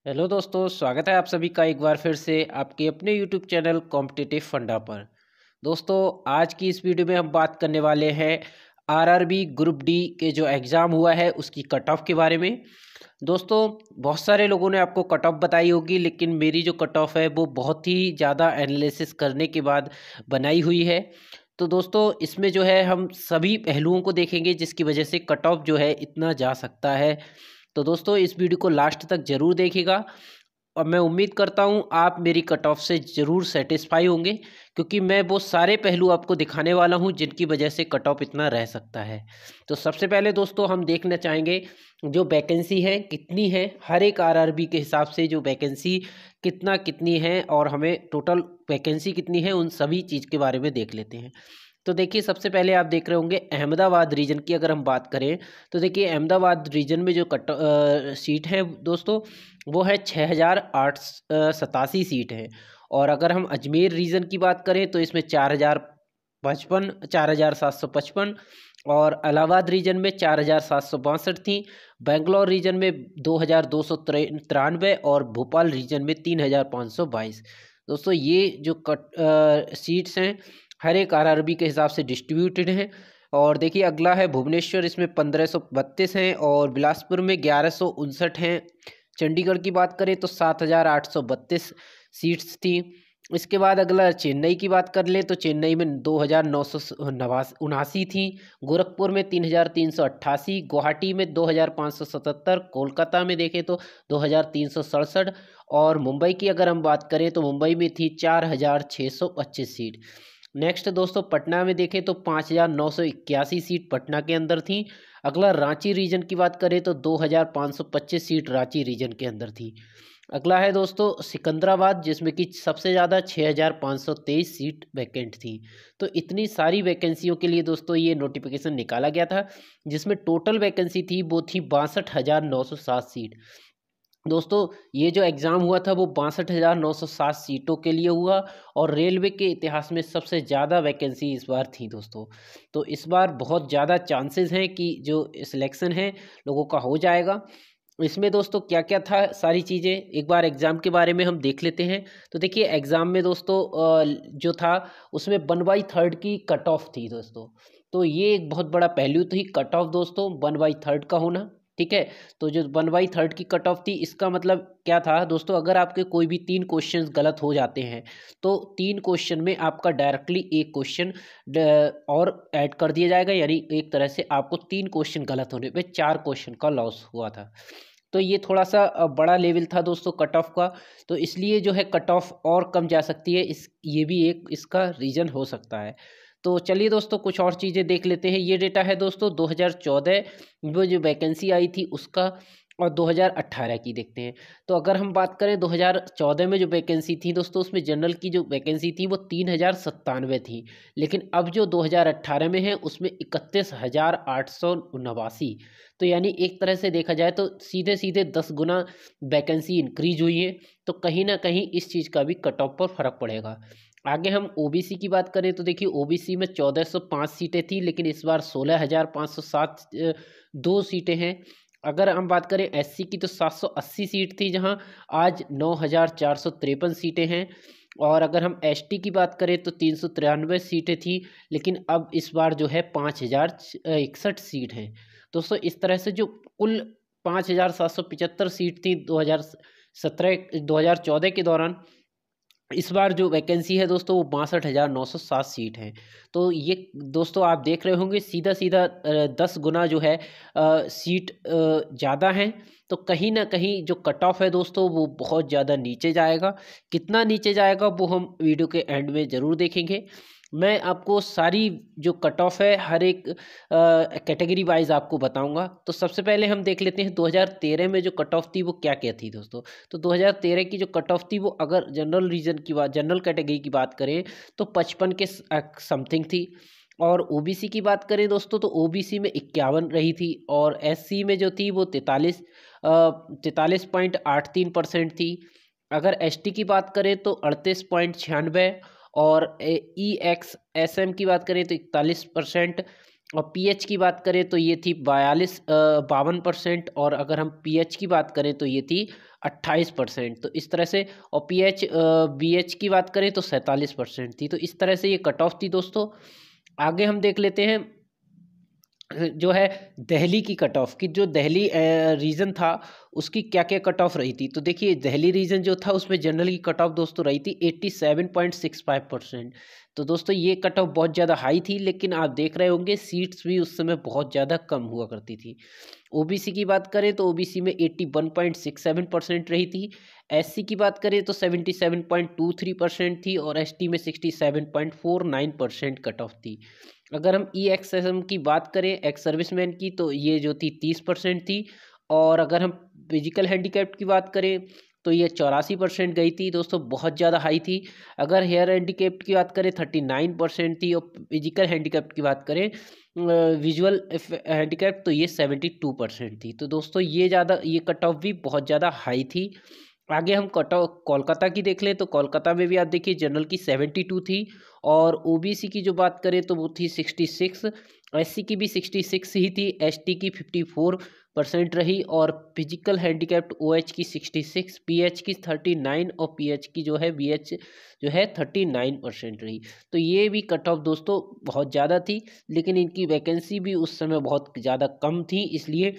Hello दोस्तों, स्वागत है आप सभी का एक बार फिर से आपके अपने यूट्यूब चैनल कॉम्पिटिटिव फंडा पर। दोस्तों, आज की इस वीडियो में हम बात करने वाले हैं आरआरबी ग्रुप डी के जो एग्ज़ाम हुआ है उसकी कट ऑफ के बारे में। दोस्तों, बहुत सारे लोगों ने आपको कट ऑफ बताई होगी, लेकिन मेरी जो कट ऑफ है वो बहुत ही ज़्यादा एनालिसिस करने के बाद बनाई हुई है। तो दोस्तों, इसमें जो है हम सभी पहलुओं को देखेंगे जिसकी वजह से कट ऑफ जो है इतना जा सकता है। तो दोस्तों, इस वीडियो को लास्ट तक ज़रूर देखिएगा और मैं उम्मीद करता हूँ आप मेरी कट ऑफ से ज़रूर सेटिस्फाई होंगे, क्योंकि मैं वो सारे पहलू आपको दिखाने वाला हूँ जिनकी वजह से कट ऑफ इतना रह सकता है। तो सबसे पहले दोस्तों हम देखना चाहेंगे जो वैकेंसी है कितनी है, हर एक आरआरबी के हिसाब से जो वैकेंसी कितनी है और हमें टोटल वैकेंसी कितनी है, उन सभी चीज़ के बारे में देख लेते हैं। तो देखिए, सबसे पहले आप देख रहे होंगे अहमदाबाद रीजन की अगर हम बात करें, तो देखिए अहमदाबाद रीजन में जो सीट है दोस्तों वो है 6,887 सीट है। और अगर हम अजमेर रीजन की बात करें तो इसमें 4,755 और इलाहाबाद रीजन में 4,762 थी। बेंगलोर रीजन में 2,293 और भोपाल रीजन में 3,522। दोस्तों, ये जो सीट्स हैं हर एक आरआरबी के हिसाब से डिस्ट्रीब्यूटेड हैं। और देखिए अगला है भुवनेश्वर, इसमें 1532 हैं और बिलासपुर में 1159 हैं। चंडीगढ़ की बात करें तो 7,832 सीट्स थी। इसके बाद अगला चेन्नई की बात कर लें तो चेन्नई में 2,979 थी। गोरखपुर में 3,388, गुवाहाटी में 2,577, कोलकाता में देखें तो 2,367 और मुंबई की अगर हम बात करें तो मुंबई में थी 4,625 सीट। नेक्स्ट दोस्तों पटना में देखें तो 5,981 सीट पटना के अंदर थी। अगला रांची रीजन की बात करें तो 2,525 सीट रांची रीजन के अंदर थी। अगला है दोस्तों सिकंदराबाद, जिसमें कि सबसे ज़्यादा 6,523 सीट वैकेंट थी। तो इतनी सारी वैकेंसियों के लिए दोस्तों ये नोटिफिकेशन निकाला गया था, जिसमें टोटल वैकेंसी थी वो थी 62,907 सीट। दोस्तों, ये जो एग्ज़ाम हुआ था वो 62,907 सीटों के लिए हुआ और रेलवे के इतिहास में सबसे ज़्यादा वैकेंसी इस बार थी दोस्तों। तो इस बार बहुत ज़्यादा चांसेस हैं कि जो सिलेक्शन है लोगों का हो जाएगा। इसमें दोस्तों क्या क्या था सारी चीज़ें एक बार एग्ज़ाम के बारे में हम देख लेते हैं। तो देखिए एग्ज़ाम में दोस्तों जो था उसमें 1/3 की कट ऑफ थी दोस्तों। तो ये एक बहुत बड़ा पहलू थी कट ऑफ दोस्तों, 1/3 का होना। ठीक है, तो जो 1/3 की कट ऑफ थी इसका मतलब क्या था दोस्तों, अगर आपके कोई भी 3 क्वेश्चंस गलत हो जाते हैं तो 3 क्वेश्चन में आपका डायरेक्टली एक क्वेश्चन और ऐड कर दिया जाएगा, यानी एक तरह से आपको 3 क्वेश्चन गलत होने पे 4 क्वेश्चन का लॉस हुआ था। तो ये थोड़ा सा बड़ा लेवल था दोस्तों कट ऑफ का, तो इसलिए जो है कट ऑफ और कम जा सकती है, इस ये भी एक इसका रीज़न हो सकता है। तो चलिए दोस्तों कुछ और चीज़ें देख लेते हैं। ये डेटा है दोस्तों 2014 वो जो वैकेंसी आई थी उसका, और 2018 की देखते हैं। तो अगर हम बात करें 2014 में जो वैकेंसी थी दोस्तों, उसमें जनरल की जो वैकेंसी थी वो 3,097 थी। लेकिन अब जो 2018 में है उसमें 31,889। तो यानी एक तरह से देखा जाए तो सीधे सीधे 10 गुना वैकेंसी इंक्रीज हुई है। तो कहीं ना कहीं इस चीज़ का भी कट ऑफ पर फर्क पड़ेगा। आगे हम ओबीसी की बात करें तो देखिए ओबीसी में 1,405 सीटें थी, लेकिन इस बार 16,507 दो सीटें हैं। अगर हम बात करें एससी की तो 780 सीट थी, जहां आज 9,453 सीटें हैं। और अगर हम एसटी की बात करें तो 393 सीटें थी, लेकिन अब इस बार जो है 5,061 सीट हैं। दोस्तों, इस तरह से जो कुल 5,775 सीट थी 2014 के दौरान, इस बार जो वैकेंसी है दोस्तों वो 62,907 सीट है। तो ये दोस्तों आप देख रहे होंगे सीधा सीधा 10 गुना जो है सीट ज़्यादा हैं। तो कहीं ना कहीं जो कट ऑफ है दोस्तों वो बहुत ज़्यादा नीचे जाएगा। कितना नीचे जाएगा वो हम वीडियो के एंड में ज़रूर देखेंगे। मैं आपको सारी जो कट ऑफ है हर एक कैटेगरी वाइज आपको बताऊंगा। तो सबसे पहले हम देख लेते हैं 2013 में जो कट ऑफ थी वो क्या क्या थी दोस्तों। तो 2013 की जो कट ऑफ थी वो अगर जनरल रीजन की बात, जनरल कैटेगरी की बात करें तो 55 के समथिंग थी। और ओबीसी की बात करें दोस्तों तो ओबीसी में 51 रही थी, और एससी में जो थी वो 43.83% थी। अगर एसटी की बात करें तो 38.96, और ई एक्स एस एम की बात करें तो 41%। और पीएच की बात करें तो ये थी 52% और अगर हम पीएच की बात करें तो ये थी 28%। तो इस तरह से, और पीएच बीएच की बात करें तो 47% थी। तो इस तरह से ये कट ऑफ थी दोस्तों। आगे हम देख लेते हैं जो है दिल्ली की कट ऑफ की, जो दिल्ली रीजन था उसकी क्या क्या कट ऑफ रही थी। तो देखिए दिल्ली रीजन जो था उसमें जनरल की कट ऑफ दोस्तों रही थी 87.65%। तो दोस्तों ये कट ऑफ बहुत ज़्यादा हाई थी, लेकिन आप देख रहे होंगे सीट्स भी उस समय बहुत ज़्यादा कम हुआ करती थी। ओबीसी की बात करें तो ओबीसी में 81.67% रही थी। एससी की बात करें तो 77.23% थी और एसटी में 67.49% कट ऑफ थी। अगर हम EXSM की बात करें, एक्स सर्विसमैन की, तो ये जो थी 30% थी। और अगर हम फिजिकल हैंडीकैप्ड की बात करें तो ये 84% गई थी दोस्तों, बहुत ज़्यादा हाई थी। अगर हेयर हैंडीकैप्ड की बात करें 39% थी। और फिजिकल हैंडीकैप्ड की बात करें विजुअल हैंडीकैप्ड तो ये 72% थी। तो दोस्तों ये कट ऑफ भी बहुत ज़्यादा हाई थी। आगे हम कट ऑफ कोलकाता की देख लें तो कोलकाता में भी आप देखिए जनरल की 72 थी और ओबीसी की जो बात करें तो वो थी 66, एससी की भी 66 ही थी, एसटी की 54% रही और फिजिकल हैंडीकैप्ड ओएच की 66, पीएच की 39 और पीएच की जो है बीएच जो है 39% रही। तो ये भी कट ऑफ दोस्तों बहुत ज़्यादा थी, लेकिन इनकी वैकेंसी भी उस समय बहुत ज़्यादा कम थी, इसलिए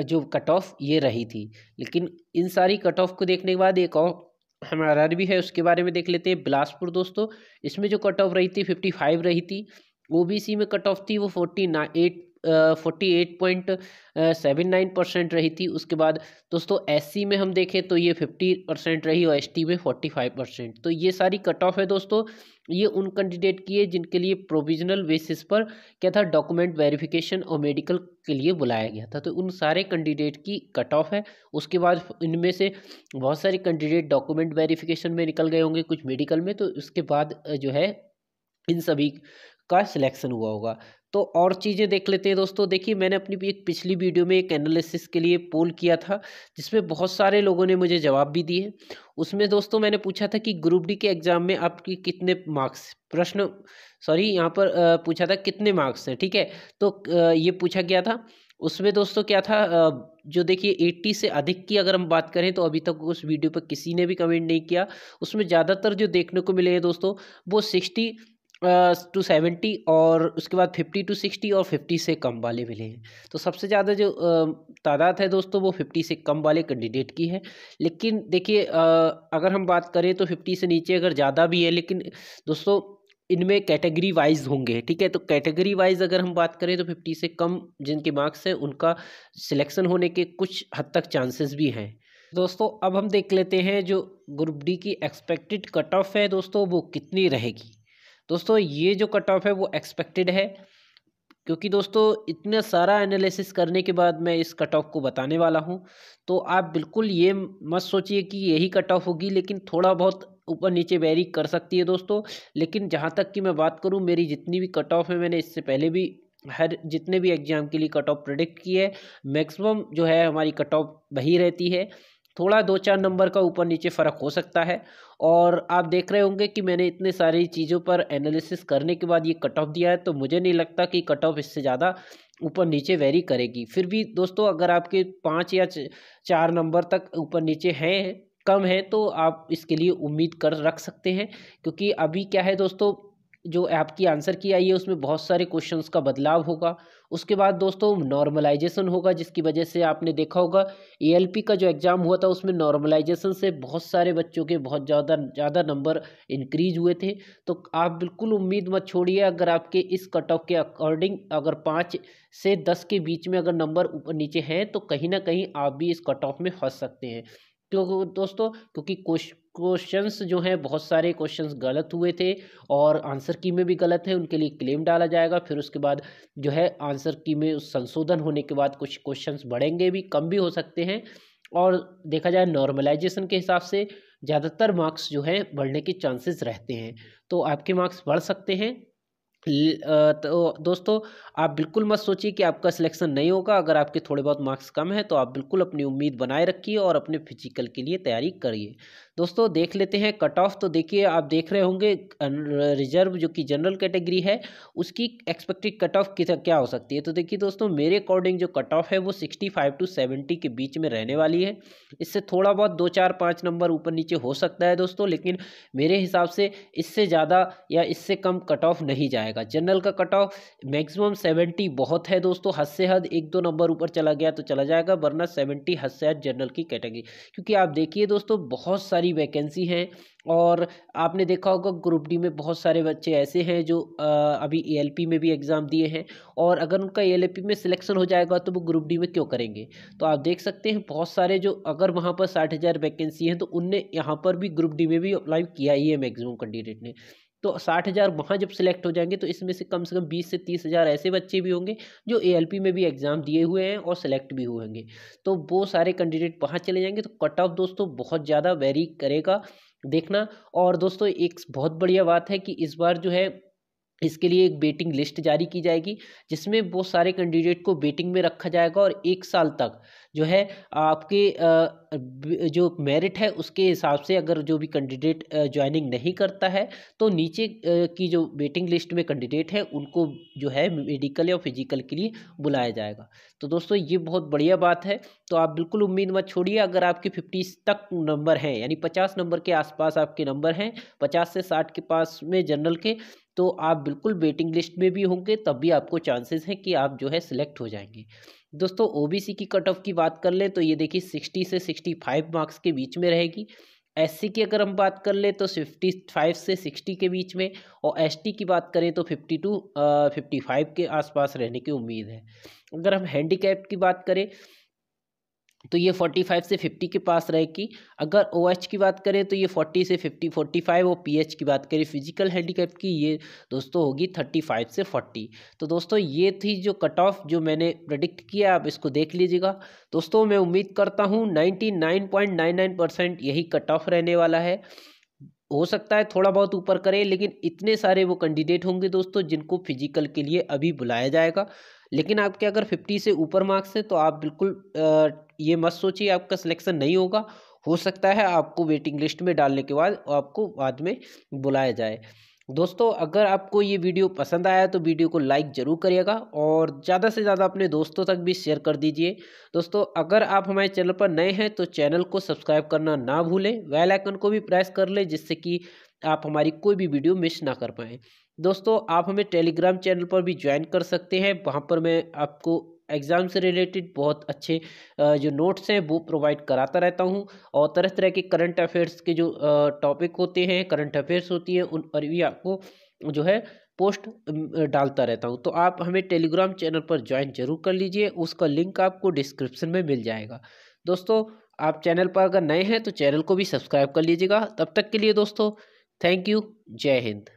जो कट ऑफ ये रही थी। लेकिन इन सारी कट ऑफ को देखने के बाद एक और हमारा भी है, उसके बारे में देख लेते हैं। बिलासपुर दोस्तों, इसमें जो कट ऑफ रही थी 55 रही थी। ओबीसी में कट ऑफ थी वो 48.79% रही थी। उसके बाद दोस्तों एससी में हम देखें तो ये 50% रही और एसटी में 45%। तो ये सारी कट ऑफ है दोस्तों, ये उन कैंडिडेट की है जिनके लिए प्रोविजनल बेसिस पर क्या था, डॉक्यूमेंट वेरिफिकेशन और मेडिकल के लिए बुलाया गया था। तो उन सारे कैंडिडेट की कट ऑफ है। उसके बाद इनमें से बहुत सारे कैंडिडेट डॉक्यूमेंट वेरिफिकेशन में निकल गए होंगे, कुछ मेडिकल में, तो उसके बाद जो है इन सभी का सिलेक्शन हुआ होगा। तो और चीज़ें देख लेते हैं दोस्तों। देखिए मैंने अपनी एक पिछली वीडियो में एक एनालिसिस के लिए पोल किया था, जिसमें बहुत सारे लोगों ने मुझे जवाब भी दिए। उसमें दोस्तों मैंने पूछा था कि ग्रुप डी के एग्ज़ाम में आपकी कितने मार्क्स, प्रश्न सॉरी यहाँ पर पूछा था कितने मार्क्स हैं, ठीक है। तो ये पूछा गया था। उसमें दोस्तों क्या था, जो देखिए 80 से अधिक की अगर हम बात करें तो अभी तक उस वीडियो पर किसी ने भी कमेंट नहीं किया। उसमें ज़्यादातर जो देखने को मिले हैं दोस्तों वो 60 टू 70 और उसके बाद 50 टू 60 और 50 से कम वाले मिले हैं। तो सबसे ज़्यादा जो तादाद है दोस्तों वो 50 से कम वाले कैंडिडेट की है। लेकिन देखिए अगर हम बात करें तो 50 से नीचे अगर ज़्यादा भी है, लेकिन दोस्तों इनमें कैटेगरी वाइज होंगे, ठीक है। तो कैटेगरी वाइज अगर हम बात करें तो 50 से कम जिनके मार्क्स हैं उनका सिलेक्शन होने के कुछ हद तक चांसेस भी हैं। दोस्तों अब हम देख लेते हैं जो ग्रुप डी की एक्सपेक्टेड कट ऑफ है दोस्तों वो कितनी रहेगी। दोस्तों ये जो कट ऑफ है वो एक्सपेक्टेड है, क्योंकि दोस्तों इतना सारा एनालिसिस करने के बाद मैं इस कट ऑफ को बताने वाला हूं। तो आप बिल्कुल ये मत सोचिए कि यही कट ऑफ होगी, लेकिन थोड़ा बहुत ऊपर नीचे वेरी कर सकती है दोस्तों। लेकिन जहां तक कि मैं बात करूं, मेरी जितनी भी कट ऑफ है मैंने इससे पहले भी हर जितने भी एग्जाम के लिए कट ऑफ प्रेडिक्ट की है, मैक्सिमम जो है हमारी कट ऑफ वही रहती है। थोड़ा 2-4 नंबर का ऊपर नीचे फ़र्क हो सकता है। और आप देख रहे होंगे कि मैंने इतने सारी चीज़ों पर एनालिसिस करने के बाद ये कट ऑफ दिया है, तो मुझे नहीं लगता कि कट ऑफ इससे ज़्यादा ऊपर नीचे वेरी करेगी। फिर भी दोस्तों अगर आपके 5 या 4 नंबर तक ऊपर नीचे हैं, कम है, तो आप इसके लिए उम्मीद कर रख सकते हैं। क्योंकि अभी क्या है दोस्तों, जो आपकी आंसर की आई है उसमें बहुत सारे क्वेश्चंस का बदलाव होगा। उसके बाद दोस्तों नॉर्मलाइजेशन होगा, जिसकी वजह से आपने देखा होगा एएलपी का जो एग्ज़ाम हुआ था उसमें नॉर्मलाइजेशन से बहुत सारे बच्चों के बहुत ज़्यादा नंबर इंक्रीज हुए थे। तो आप बिल्कुल उम्मीद मत छोड़िए, अगर आपके इस कट ऑफ के अकॉर्डिंग अगर 5 से 10 के बीच में अगर नंबर ऊपर नीचे हैं तो कहीं ना कहीं आप भी इस कट ऑफ में फंस सकते हैं। क्यों दोस्तों, क्योंकि क्वेश्चंस जो हैं बहुत सारे क्वेश्चंस गलत हुए थे और आंसर की में भी गलत है, उनके लिए क्लेम डाला जाएगा। फिर उसके बाद जो है आंसर की में संशोधन होने के बाद कुछ क्वेश्चंस बढ़ेंगे भी, कम भी हो सकते हैं। और देखा जाए नॉर्मलाइजेशन के हिसाब से ज़्यादातर मार्क्स जो है बढ़ने के चांसेस रहते हैं, तो आपके मार्क्स बढ़ सकते हैं। तो दोस्तों आप बिल्कुल मत सोचिए कि आपका सिलेक्शन नहीं होगा। अगर आपके थोड़े बहुत मार्क्स कम हैं तो आप बिल्कुल अपनी उम्मीद बनाए रखिए और अपने फिजिकल के लिए तैयारी करिए। दोस्तों देख लेते हैं कट ऑफ। तो देखिए आप देख रहे होंगे रिजर्व जो कि जनरल कैटेगरी है उसकी एक्सपेक्टेड कट ऑफ क्या हो सकती है। तो देखिए दोस्तों मेरे अकॉर्डिंग जो कट ऑफ है वो 65 to 70 के बीच में रहने वाली है। इससे थोड़ा बहुत 2 4 5 नंबर ऊपर नीचे हो सकता है दोस्तों, लेकिन मेरे हिसाब से इससे ज़्यादा या इससे कम कट ऑफ नहीं जाएगा। जनरल का कट ऑफ मैक्सिमम 70 बहुत है दोस्तों, हद से हद 1-2 नंबर ऊपर चला गया तो चला जाएगा, वरना 70 हद से हद जनरल की कैटेगरी। क्योंकि आप देखिए दोस्तों बहुत सारी वैकेंसी हैं और आपने देखा होगा ग्रुप डी में बहुत सारे बच्चे ऐसे हैं जो अभी एएलपी में भी एग्ज़ाम दिए हैं, और अगर उनका एएलपी में सिलेक्शन हो जाएगा तो वो ग्रुप डी में क्यों करेंगे। तो आप देख सकते हैं बहुत सारे जो अगर वहाँ पर 60,000 वैकेंसी हैं तो उनने यहाँ पर भी ग्रुप डी में भी अप्लाई किया ही है मैक्सिमम कैंडिडेट ने। तो 60,000 वहाँ जब सिलेक्ट हो जाएंगे तो इसमें से कम 20 से 30,000 ऐसे बच्चे भी होंगे जो एएलपी में भी एग्ज़ाम दिए हुए हैं और सिलेक्ट भी हुए होंगे। तो वो सारे कैंडिडेट वहाँ चले जाएंगे तो कट ऑफ दोस्तों बहुत ज़्यादा वेरी करेगा, देखना। और दोस्तों एक बहुत बढ़िया बात है कि इस बार जो है इसके लिए एक वेटिंग लिस्ट जारी की जाएगी, जिसमें बहुत सारे कैंडिडेट को वेटिंग में रखा जाएगा और 1 साल तक जो है आपके जो मेरिट है उसके हिसाब से अगर जो भी कैंडिडेट ज्वाइनिंग नहीं करता है तो नीचे की जो वेटिंग लिस्ट में कैंडिडेट है उनको जो है मेडिकल या फिजिकल के लिए बुलाया जाएगा। तो दोस्तों ये बहुत बढ़िया बात है। तो आप बिल्कुल उम्मीद मत छोड़िए, अगर आपके 50 तक नंबर हैं यानी 50 नंबर के आसपास आपके नंबर हैं, 50 से 60 के पास में जनरल के, तो आप बिल्कुल वेटिंग लिस्ट में भी होंगे, तब भी आपको चांसेस हैं कि आप जो है सिलेक्ट हो जाएंगे। दोस्तों ओबीसी की कट ऑफ की बात कर लें तो ये देखिए 60 से 65 मार्क्स के बीच में रहेगी। एससी की अगर हम बात कर लें तो 55 से 60 के बीच में, और एसटी की बात करें तो 50 to 55 के आसपास रहने की उम्मीद है। अगर हम हैंडीकैप की बात करें तो ये 45 से 50 के पास रहेगी। अगर ओएच की बात करें तो ये 40 से 50 45, और पीएच की बात करें फिजिकल हैंडीकैप की ये दोस्तों होगी 35 से 40। तो दोस्तों ये थी जो कट ऑफ जो मैंने प्रेडिक्ट किया, आप इसको देख लीजिएगा। दोस्तों मैं उम्मीद करता हूँ 99.99% यही कट ऑफ रहने वाला है। हो सकता है थोड़ा बहुत ऊपर करे, लेकिन इतने सारे वो कैंडिडेट होंगे दोस्तों जिनको फिजिकल के लिए अभी बुलाया जाएगा। लेकिन आपके अगर 50 से ऊपर मार्क्स है तो आप बिल्कुल ये मत सोचिए आपका सिलेक्शन नहीं होगा। हो सकता है आपको वेटिंग लिस्ट में डालने के बाद आपको बाद में बुलाया जाए। दोस्तों अगर आपको ये वीडियो पसंद आया तो वीडियो को लाइक ज़रूर करिएगा और ज़्यादा से ज़्यादा अपने दोस्तों तक भी शेयर कर दीजिए। दोस्तों अगर आप हमारे चैनल पर नए हैं तो चैनल को सब्सक्राइब करना ना भूलें, बेल आइकन को भी प्रेस कर लें जिससे कि आप हमारी कोई भी वीडियो मिस ना कर पाएँ। दोस्तों आप हमें टेलीग्राम चैनल पर भी ज्वाइन कर सकते हैं, वहाँ पर मैं आपको एग्ज़ाम से रिलेटेड बहुत अच्छे जो नोट्स हैं वो प्रोवाइड कराता रहता हूँ, और तरह तरह के करंट अफेयर्स के जो टॉपिक होते हैं, करंट अफेयर्स होती है, उन पर भी आपको जो है पोस्ट डालता रहता हूँ। तो आप हमें टेलीग्राम चैनल पर ज्वाइन जरूर कर लीजिए, उसका लिंक आपको डिस्क्रिप्शन में मिल जाएगा। दोस्तों आप चैनल पर अगर नए हैं तो चैनल को भी सब्सक्राइब कर लीजिएगा। तब तक के लिए दोस्तों थैंक यू, जय हिंद।